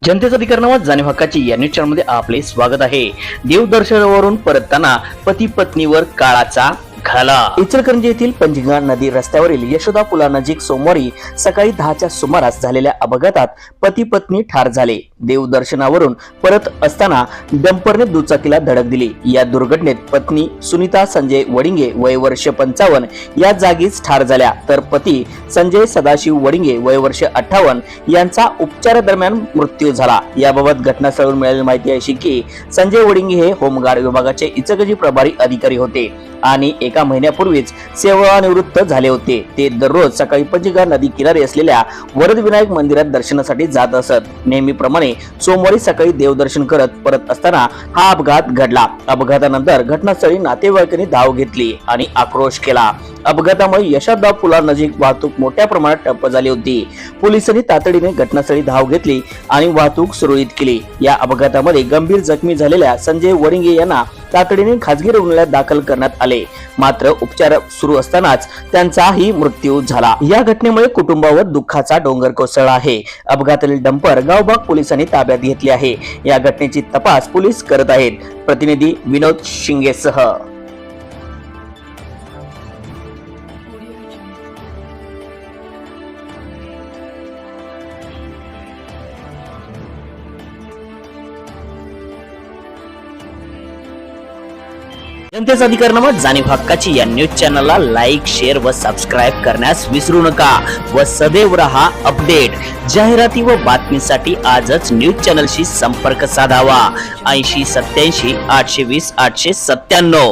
जनतेचा अधिकार नावात जाणीव हक्काची या न्यूज चॅनलमध्ये आपले स्वागत आहे। देवदर्शनावरून परतताना पती पत्नीवर काळाचा घाला। इचलकरंजी येथील पंचगंगा नदी रस्त्यावरील यशोदा पुलानजीक सोमवारी सकाळी 10च्या सुमारास झालेल्या अपघातात पती पत्नी ठार झाले। देवदर्शनावरून परत असताना डंपरने दुचाकीला धडक दिली। या दुर्घटनेत पत्नी सुनीता संजय वडिंगे वय वर्ष 55 या जागीच ठार झाल्या, तर पती संजय सदाशिव वडिंगे वय वर्ष 58 यांचा उपचारादरम्यान मृत्यू झाला। याबाबत घटनास्थळावरून मिळालेली माहिती अशी की संजय वडिंगे हे होमगार्ड विभागाचे इचलकरंजी प्रभारी अधिकारी होते आणि एका महिन्यापूर्वीच सेवानिवृत्त झाले होते। ते दररोज सकाळी पंचगंगा नदी किनारी असलेल्या वरद विनायक मंदिरात दर्शनासाठी जात असत। नेहमीप्रमाणे सोमवारी सकाळी देवदर्शन करत परत असताना हा अपघात घडला। अपघातानंतर घटनास्थळी नातेवाईकांनी धाव घेतली आणि आक्रोश केला। अपघातामुळे यशोदा पुलानजीक वाहतूक मोठ्या प्रमाणात ठप्प झाली होती। पोलिसांनी तातडीने घटनास्थळी धाव घेतली आणि वाहतूक सुरळीत केली। या अपघातामध्ये गंभीर जखमी झालेल्या संजय वडिंगे यांना तातडीने खासगी रुग्णालयात दाखल करण्यात आले, मात्र उपचार सुरू असतानाच त्यांचाही मृत्यू झाला। या घटनेमुळे कुटुंबावर दुःखाचा डोंगर कोसळला आहे। अपघातातील डंपर गावबाग पोलिसांनी ताब्यात घेतले आहे। या घटनेची तपास पोलीस करत आहेत। प्रतिनिधी विनोद शिंगेसह जनतेचा अधिकार नावात जाणीव हक्काची या न्यूज चॅनलला लाईक, शेअर व सबस्क्राईब करण्यास विसरू नका व सदैव रहा अपडेट। जाहिराती व बातमीसाठी आजच न्यूज चॅनलशी संपर्क साधावा। 80 87 820 897।